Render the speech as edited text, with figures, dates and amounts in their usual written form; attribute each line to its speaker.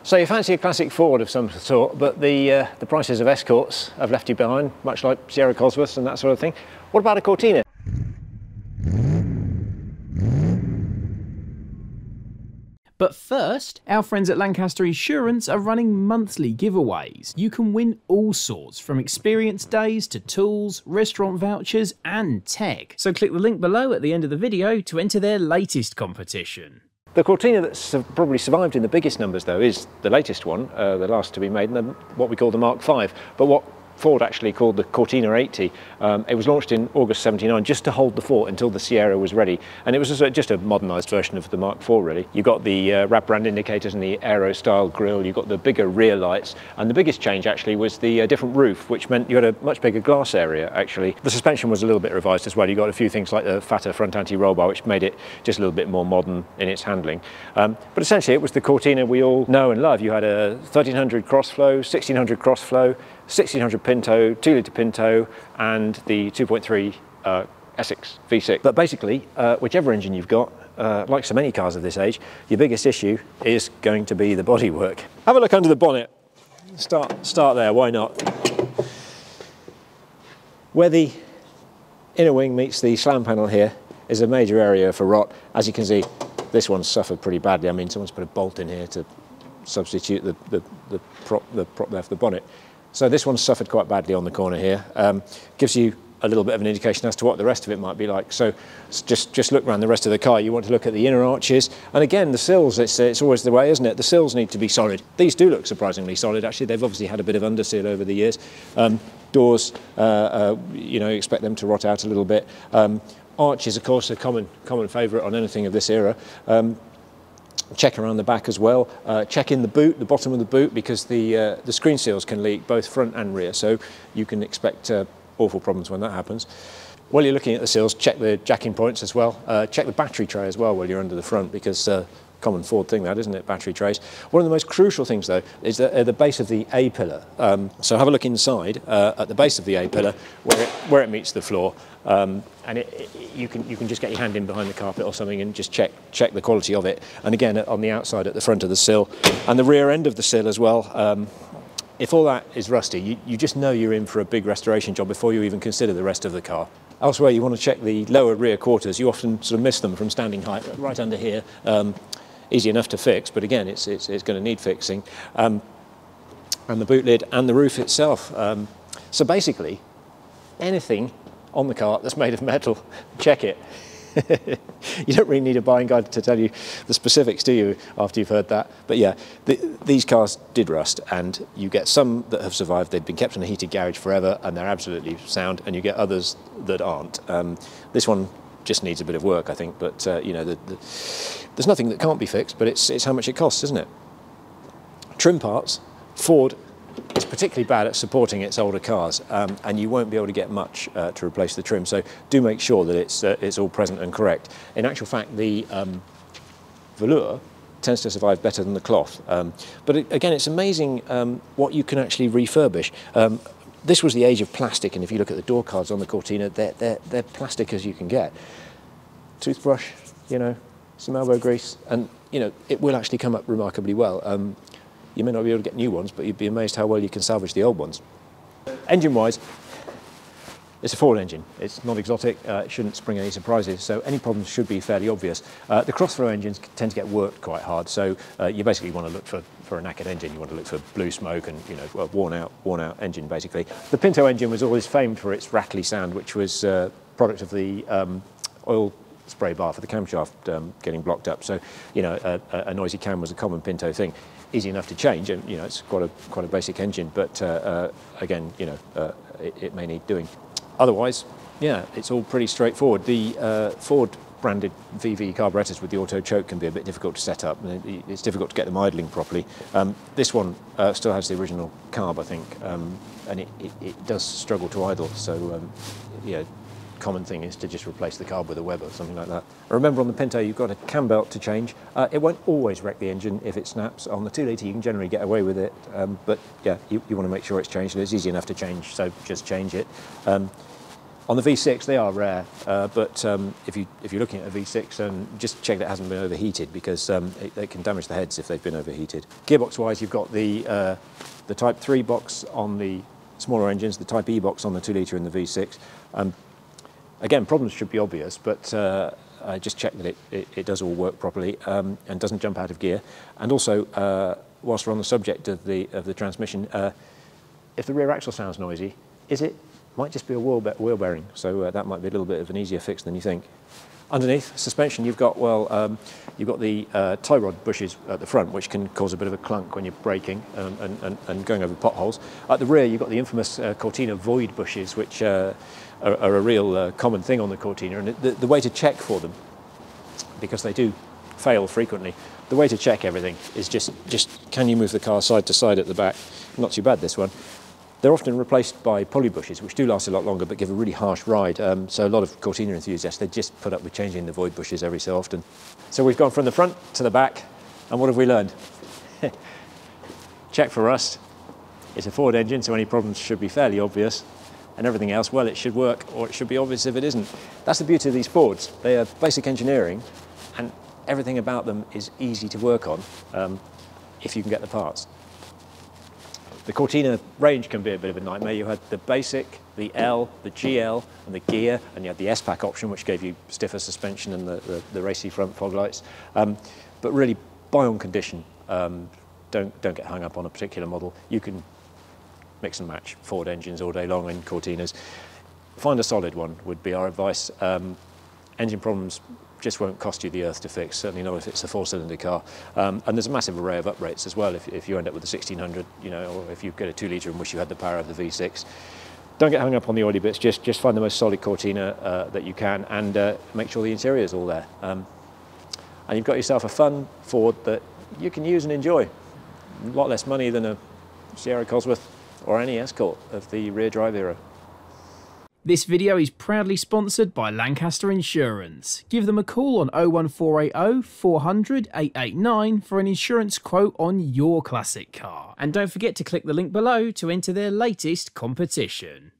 Speaker 1: So you fancy a classic Ford of some sort, but the prices of Escorts have left you behind, much like Sierra Cosworths and that sort of thing. What about a Cortina?
Speaker 2: But first, our friends at Lancaster Insurance are running monthly giveaways. You can win all sorts, from experience days to tools, restaurant vouchers and tech. So click the link below at the end of the video to enter their latest competition.
Speaker 1: The Cortina that's probably survived in the biggest numbers though is the latest one, the last to be made, what we call the Mark V. But what Ford actually called the Cortina 80. It was launched in August 79 just to hold the fort until the Sierra was ready, and it was just a modernised version of the Mark IV really. You got the wrap brand indicators and the aero style grille, you got the bigger rear lights, and the biggest change actually was the different roof, which meant you had a much bigger glass area actually. The suspension was a little bit revised as well. You got a few things like the fatter front anti-roll bar, which made it just a little bit more modern in its handling. But essentially it was the Cortina we all know and love. You had a 1300 crossflow, 1600 crossflow, 1600 Pinto, 2-litre Pinto, and the 2.3 Essex V6. But basically, whichever engine you've got, like so many cars of this age, your biggest issue is going to be the bodywork. Have a look under the bonnet. Start there, why not? Where the inner wing meets the slam panel here is a major area for rot. As you can see, this one's suffered pretty badly. I mean, someone's put a bolt in here to substitute the prop there for the bonnet. So this one's suffered quite badly on the corner here. Gives you a little bit of an indication as to what the rest of it might be like. So just look around the rest of the car. You want to look at the inner arches. And again, the sills, it's always the way, isn't it? The sills need to be solid. These do look surprisingly solid, actually. They've obviously had a bit of underseal over the years. Doors, you know, expect them to rot out a little bit. Arches, of course, a common favourite on anything of this era. Check around the back as well. Check in the boot, the bottom of the boot, because the screen seals can leak both front and rear, so you can expect awful problems when that happens. While you're looking at the seals, check the jacking points as well. Check the battery tray as well while you're under the front, because common Ford thing that, isn't it, battery trays. One of the most crucial things though is that at the base of the A-pillar, so have a look inside at the base of the A-pillar where it meets the floor, and you can just get your hand in behind the carpet or something and just check the quality of it. And again, on the outside at the front of the sill and the rear end of the sill as well, if all that is rusty, you just know you're in for a big restoration job before you even consider the rest of the car. Elsewhere, you want to check the lower rear quarters. You often sort of miss them from standing height, right under here. Easy enough to fix, but again, it's going to need fixing. And the boot lid and the roof itself. So basically, anything on the car that's made of metal, check it. You don't really need a buying guide to tell you the specifics, do you, after you've heard that? But yeah, these cars did rust, and you get some that have survived. They've been kept in a heated garage forever, and they're absolutely sound, and you get others that aren't. This one just needs a bit of work, I think, but you know, there's nothing that can't be fixed, but it's how much it costs, isn't it? Trim parts, Ford is particularly bad at supporting its older cars, and you won't be able to get much to replace the trim, so do make sure that it's all present and correct. In actual fact, the velour tends to survive better than the cloth, but again, it's amazing what you can actually refurbish. This was the age of plastic, and if you look at the door cards on the Cortina, they're plastic as you can get. Toothbrush, you know, some elbow grease, and you know, it will actually come up remarkably well. You may not be able to get new ones, but you'd be amazed how well you can salvage the old ones. Engine-wise, it's a Ford engine. It's not exotic. It shouldn't spring any surprises, so any problems should be fairly obvious. The cross-flow engines tend to get worked quite hard, so you basically want to look for a knackered engine. You want to look for blue smoke and, you know, a worn out engine, basically. The Pinto engine was always famed for its rattly sound, which was a product of the oil spray bar for the camshaft getting blocked up. So, you know, a noisy cam was a common Pinto thing. Easy enough to change, and you know, it's quite a basic engine, but again, you know, it may need doing. Otherwise, yeah, it's all pretty straightforward. The Ford branded VV carburetors with the auto choke can be a bit difficult to set up. It's difficult to get them idling properly. This one still has the original carb, I think, and it does struggle to idle. So, yeah. Common thing is to just replace the carb with a Weber or something like that. Remember, on the Pinto you've got a cam belt to change. It won't always wreck the engine if it snaps. On the 2-litre you can generally get away with it, but yeah, you want to make sure it's changed, and it's easy enough to change, so just change it. On the V6 they are rare, but if you're looking at a V6, just check that it hasn't been overheated, because they can damage the heads if they've been overheated. Gearbox wise, you've got the Type 3 box on the smaller engines, the Type E box on the 2 litre in the V6. Again, problems should be obvious, but just check that it does all work properly and doesn't jump out of gear. And also, whilst we're on the subject of the transmission, if the rear axle sounds noisy, might just be a wheel bearing, so that might be a little bit of an easier fix than you think. Underneath suspension, you've got the tie rod bushes at the front, which can cause a bit of a clunk when you're braking and going over potholes. At the rear, you've got the infamous Cortina void bushes, which are a real common thing on the Cortina. And the way to check for them, because they do fail frequently, the way to check everything is just can you move the car side to side at the back? Not too bad, this one. They're often replaced by poly bushes, which do last a lot longer but give a really harsh ride. So a lot of Cortina enthusiasts, they just put up with changing the void bushes every so often. So we've gone from the front to the back, and what have we learned? Check for rust. It's a Ford engine, so any problems should be fairly obvious. And everything else, well, it should work, or it should be obvious if it isn't. That's the beauty of these Fords. They are basic engineering, and everything about them is easy to work on if you can get the parts. The Cortina range can be a bit of a nightmare. You had the basic, the L, the GL, and the gear, and you had the S-Pack option, which gave you stiffer suspension and the racy front fog lights. But really, buy on condition. Don't get hung up on a particular model. You can mix and match Ford engines all day long in Cortinas. Find a solid one would be our advice. Engine problems just won't cost you the earth to fix, certainly not if it's a 4-cylinder car. And there's a massive array of uprates as well if you end up with a 1600, or if you get a 2 litre and wish you had the power of the V6. Don't get hung up on the oily bits, just find the most solid Cortina that you can, and make sure the interior is all there. And you've got yourself a fun Ford that you can use and enjoy. A lot less money than a Sierra Cosworth or any Escort of the rear drive era.
Speaker 2: This video is proudly sponsored by Lancaster Insurance. Give them a call on 01480 400 889 for an insurance quote on your classic car. And don't forget to click the link below to enter their latest competition.